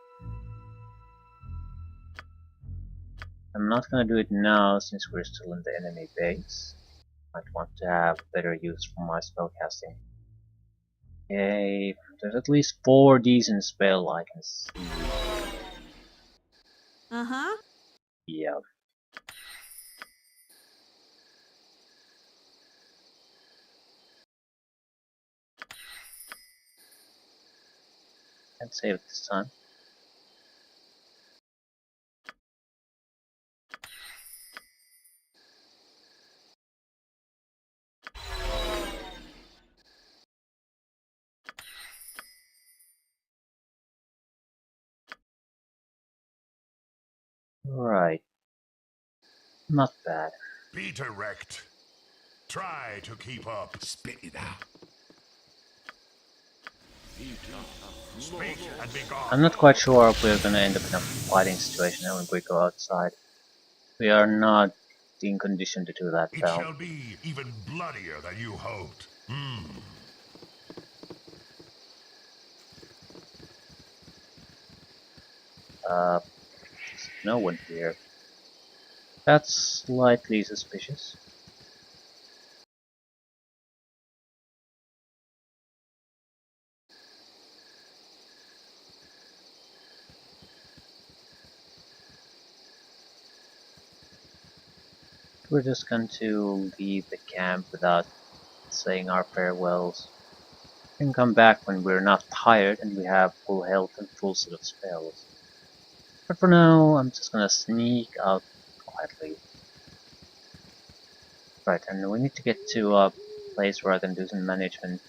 A: I'm not gonna do it now since we're still in the enemy base. Might want to have better use for my spellcasting. Yay, there's at least 4 decent spell I can see.
B: Uh-huh.
A: Yeah. Can't save it this time. Right. Not bad.
C: Be direct. Try to keep up. Spit it out. Speak and be gone.
A: I'm not quite sure if we're gonna end up in a fighting situation when we go outside. We are not in condition to do that
C: It
A: now.
C: shall be even bloodier than you hoped.
A: No one here. That's slightly suspicious. We're just going to leave the camp without saying our farewells. We can come back when we're not tired and we have full health and full set of spells. But for now, I'm just gonna sneak out quietly. Right, and we need to get to a place where I can do some management.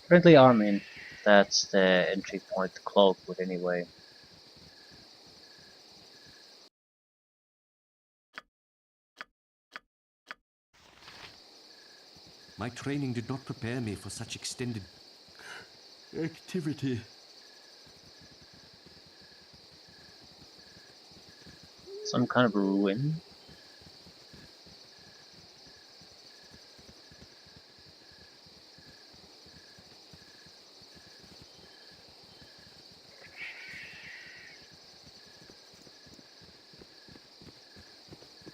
A: Friendly Armin, that's the entry point to Cloakwood anyway.
E: My training did not prepare me for such extended activity.
A: Some kind of ruin.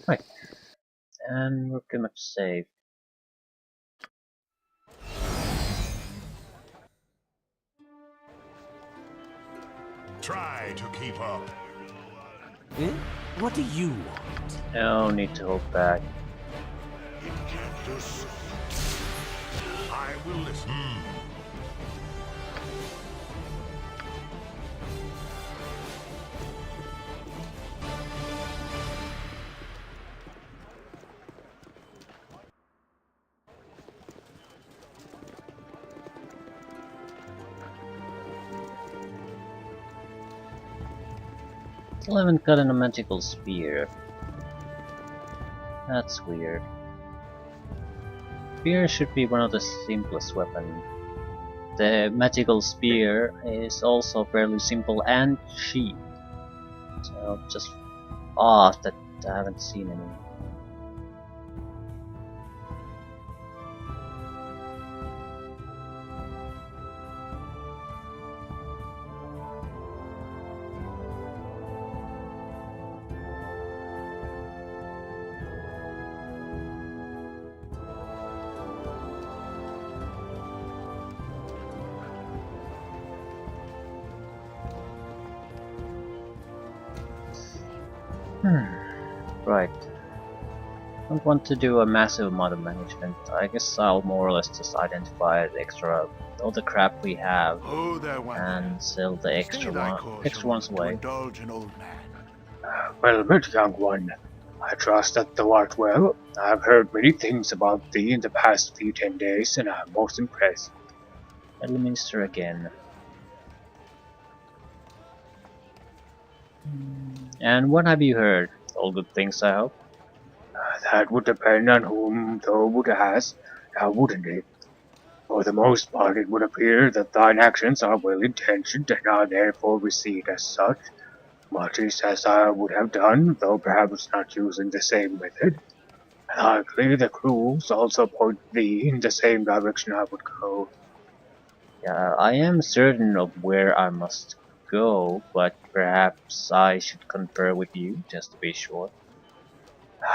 A: Right, and we're pretty much safe.
C: Try to keep up.
E: Eh? What do you want?
A: No need to hold back.
C: I will listen.
A: Still haven't gotten a magical spear. That's weird. Spear should be one of the simplest weapons. The magical spear is also fairly simple and cheap. So just odd that I haven't seen any. Right. Don't want to do a massive amount of management. I guess I'll more or less just identify the extra, all the crap we have,
G: Oh, there, one.
A: and sell the extra ones away.
G: Indulge an old man.
F: Well met, young one. I trust that thou art well. I've heard many things about thee in the past few 10 days, and I'm most impressed.
A: Elder Minister again. And what have you heard? All good things, I hope?
F: That would depend on whom thou would ask, now wouldn't it? For the most part, it would appear that thine actions are well-intentioned and are therefore received as such, much as I would have done, though perhaps not using the same method. Likely the clues also point thee in the same direction I would go.
A: Yeah, I am certain of where I must go, but perhaps I should confer with you, just to be sure.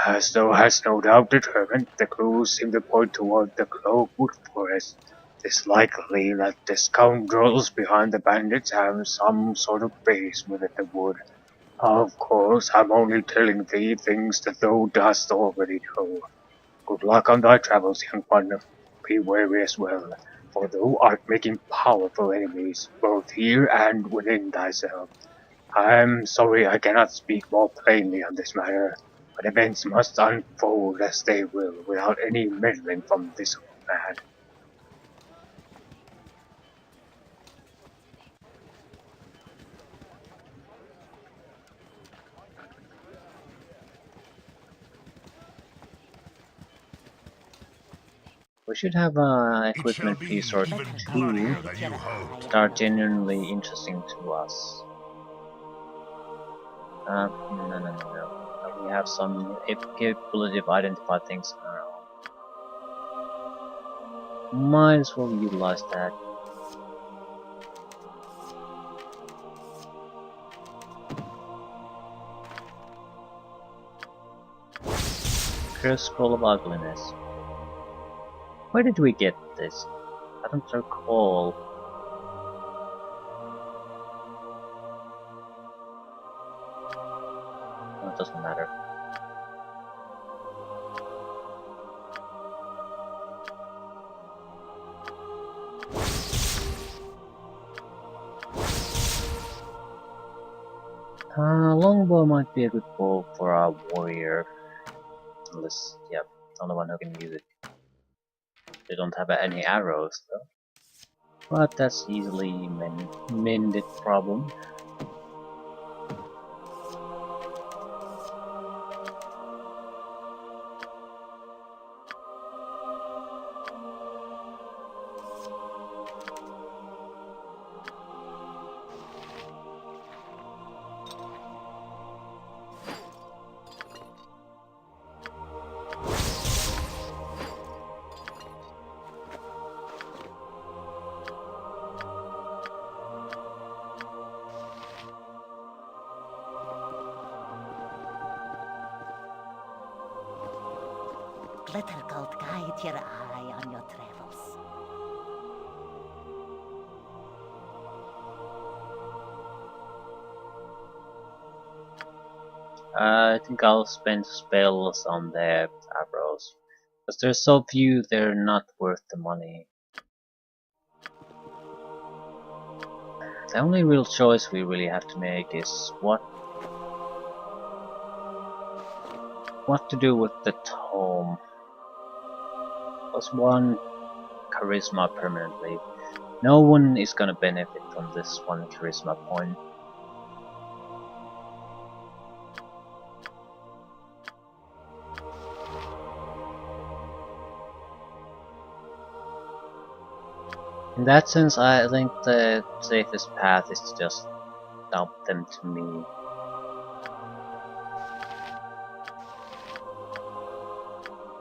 F: As thou hast no doubt determined, the clues seem to point toward the Cloakwood Forest. It's likely that the scoundrels behind the bandits have some sort of base within the wood. Of course, I'm only telling thee things that thou dost already know. Good luck on thy travels, young one. Be wary as well, for thou art making powerful enemies, both here and within thyself. I'm sorry I cannot speak more plainly on this matter, but events must unfold as they will, without any meddling from this old man.
A: We should have an
C: It shall
A: equipment
C: be
A: piece or
C: even
A: two
C: bloodier than you hoped.
A: that are genuinely interesting to us. No. We have some capability of identify things on our own. Might as well utilize that. Curse Scroll of Ugliness. Where did we get this? I don't recall. No, it doesn't matter. Longbow might be a good bow for our warrior. Unless, yeah, only one who can use it. They don't have any arrows though. But that's easily mended problem.
I: glitter gold guide your eye on your travels.
A: I think I'll spend spells on the arrows. Because there's so few, they're not worth the money. The only real choice we really have to make is what to do with the tome. +1 charisma permanently. No one is gonna benefit from this one charisma point. In that sense, I think the safest path is to just dump them to me.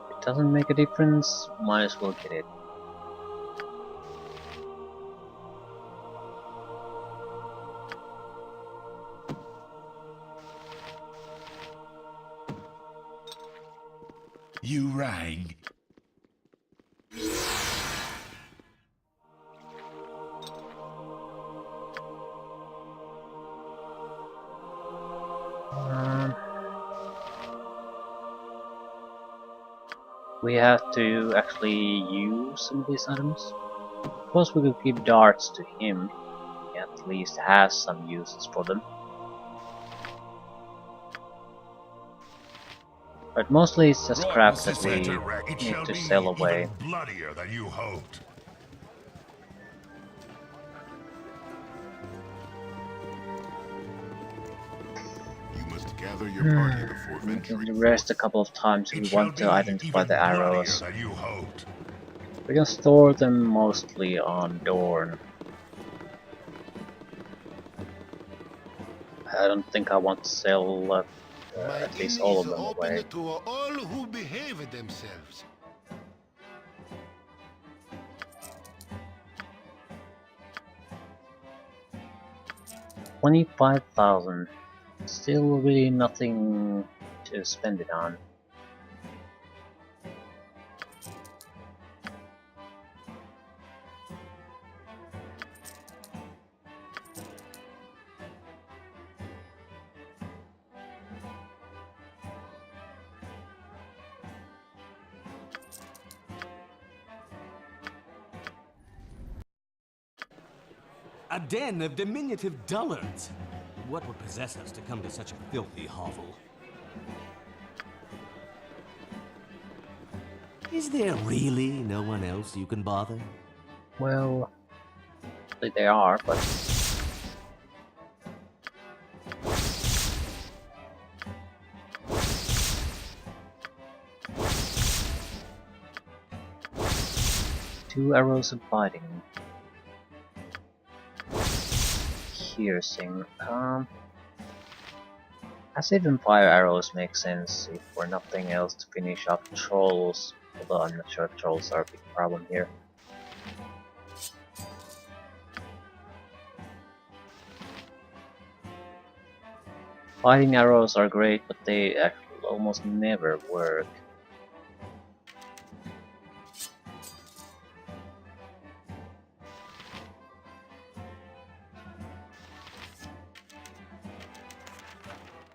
A: If it doesn't make a difference, might as well get it.
C: You rang.
A: We have to actually use some of these items. Of course we could give darts to him. He at least has some uses for them. But mostly it's just crap that we need to sell away.
C: Even bloodier than you hoped.
G: You must gather your party before
A: We
G: venturing
A: can rest a couple of times if we want to identify the arrows.
C: Than you hoped.
A: We can store them mostly on Dorn. I don't think I want to sell at least all of them away.
G: To all who behave themselves.
A: $25,000. Still really nothing to spend it on.
E: A den of diminutive dullards. What would possess us to come to such a filthy hovel? Is there really no one else you can bother?
A: Well, they are, but two arrows of biting. Piercing. Acid and fire arrows make sense if for nothing else to finish off trolls, although I'm not sure if trolls are a big problem here. Fighting arrows are great, but they actually almost never work.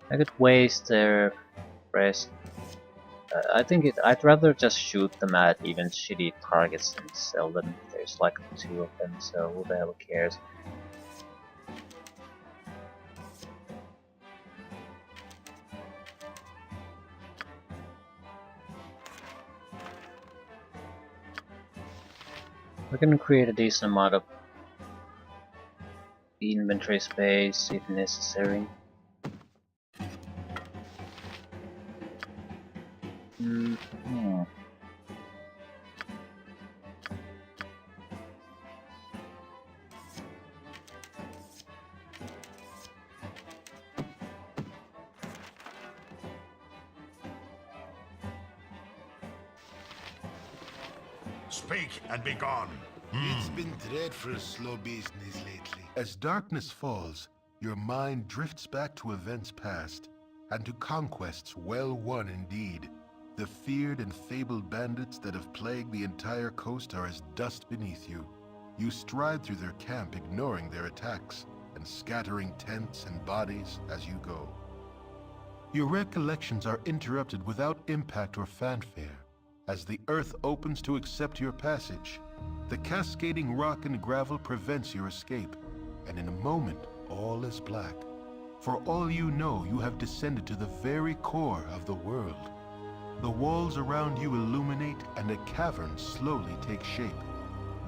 A: I could waste their rest. I'd rather just shoot them at even shitty targets and sell them. There's like 2 of them, so who the hell cares? We can create a decent amount of inventory space if necessary.
C: Speak and be gone.
G: It's been dreadful slow business lately. As darkness falls, your mind drifts back to events past, and to conquests well won indeed. The feared and fabled bandits that have plagued the entire coast are as dust beneath you. You stride through their camp, ignoring their attacks and scattering tents and bodies as you go. Your recollections are interrupted without impact or fanfare, as the earth opens to accept your passage. The cascading rock and gravel prevents your escape, and in a moment, all is black. For all you know, you have descended to the very core of the world. The walls around you illuminate, and a cavern slowly takes shape,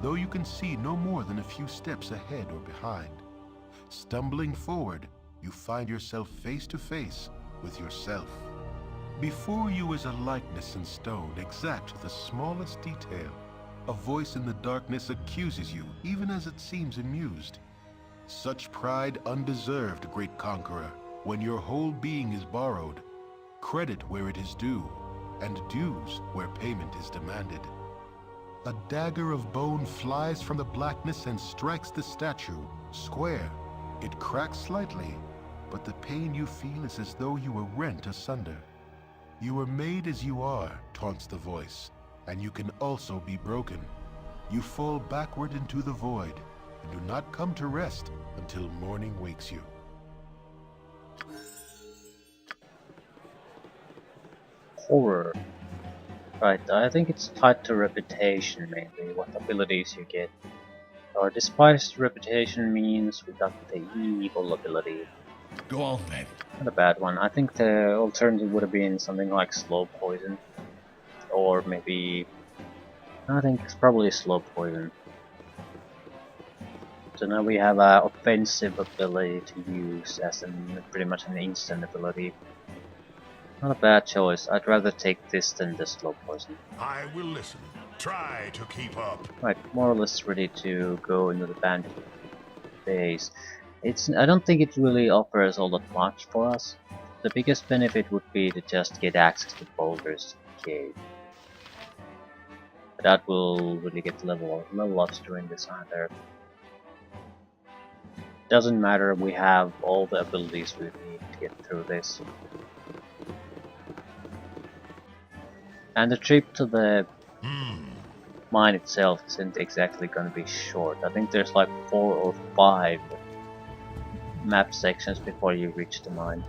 G: though you can see no more than a few steps ahead or behind. Stumbling forward, you find yourself face to face with yourself. Before you is a likeness in stone, exact to the smallest detail. A voice in the darkness accuses you, even as it seems amused. Such pride undeserved, great conqueror, when your whole being is borrowed. Credit where it is due, and dues where payment is demanded. A dagger of bone flies from the blackness and strikes the statue, square. It cracks slightly, but the pain you feel is as though you were rent asunder. You were made as you are, taunts the voice, and you can also be broken. You fall backward into the void, and do not come to rest until morning wakes you.
A: Horror. Right, I think it's tied to reputation mainly, what abilities you get. Our despised reputation means we got the evil ability.
C: Go on then.
A: Not a bad one. I think the alternative would have been something like slow poison. Or maybe... I think it's probably slow poison. So now we have an offensive ability to use as pretty much an instant ability. Not a bad choice. I'd rather take this than the slow poison.
C: I will listen. Try to keep up.
A: Right, more or less ready to go into the bandit phase. I don't think it really offers all that much for us. The biggest benefit would be to just get access to Baldur's cave. But that will really get level ups during this either. Doesn't matter, we have all the abilities we need to get through this. And the trip to the mine itself isn't exactly gonna be short. I think there's like 4 or 5 map sections before you reach the mine.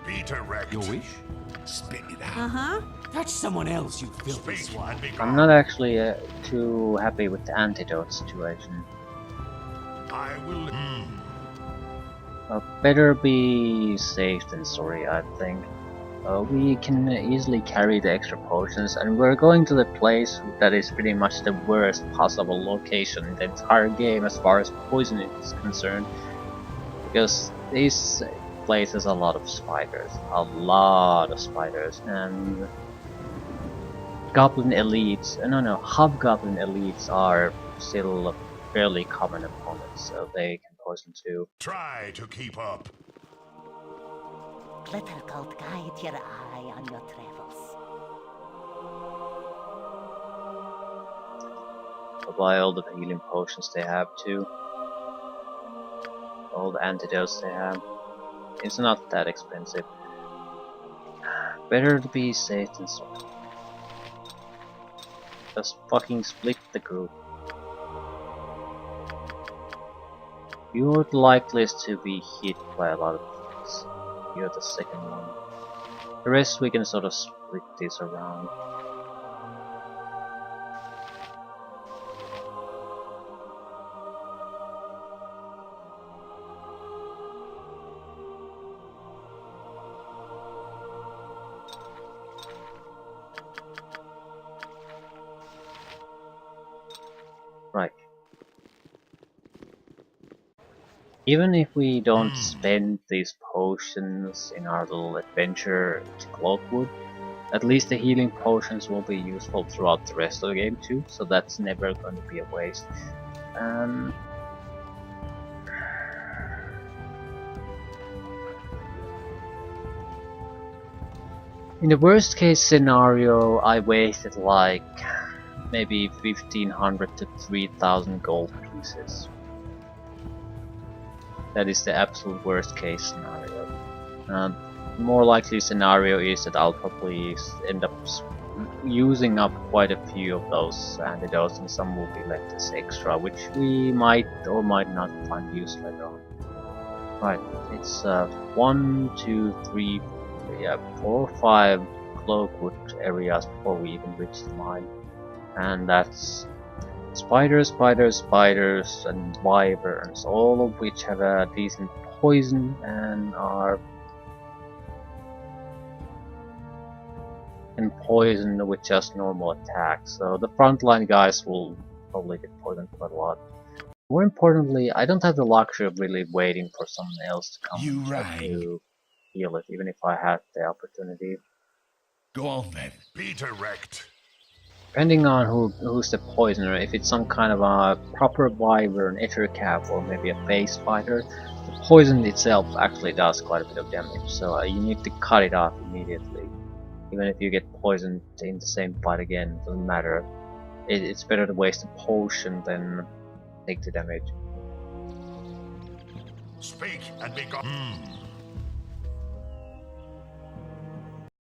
C: Be direct.
E: Your wish?
C: Spit it out.
B: Uh-huh.
E: That's someone else, you filthy
C: Speak
E: swine.
C: and be
A: I'm
C: gone.
A: not actually too happy with the antidote situation.
C: I will.
A: Better be safe than sorry, I think. We can easily carry the extra potions, and we're going to the place that is pretty much the worst possible location in the entire game as far as poison is concerned. Because this place has a lot of spiders. And goblin elites, no, hobgoblin elites are still fairly common opponents, so they can poison too.
C: Try to keep up.
I: Glitter coat guide your eye on your travels.
A: I'll buy all the healing potions they have too. All the antidotes they have. It's not that expensive. Better to be safe than sorry. Just fucking split the group. You're the likeliest to be hit by a lot of things. You're the second one. The rest we can sort of split this around. Right. Even if we don't spend these potions in our little adventure to Cloakwood, at least the healing potions will be useful throughout the rest of the game too, so that's never going to be a waste. In the worst case scenario, I wasted like maybe 1500 to 3000 gold pieces. That is the absolute worst case scenario. More likely scenario is that I'll probably end up using up quite a few of those antidotes, and some will be left as extra, which we might or might not find use later on. Right, it's 1, 2, 3, yeah, 4 or 5 cloakwood areas before we even reach the mine, and that's spiders, spiders, spiders, and wyverns, all of which have a decent poison and are poisoned with just normal attacks. So the frontline guys will probably get poisoned quite a lot. More importantly, I don't have the luxury of really waiting for someone else to come and try to heal it, even if I had the opportunity.
C: Go on then. Be direct.
A: Depending on who's the poisoner, if it's some kind of a proper wyvern, ettercap, or maybe a phase spider, the poison itself actually does quite a bit of damage, so you need to cut it off immediately. Even if you get poisoned in the same fight again, it doesn't matter. It's better to waste a potion than take the damage.
C: Speak and be gone.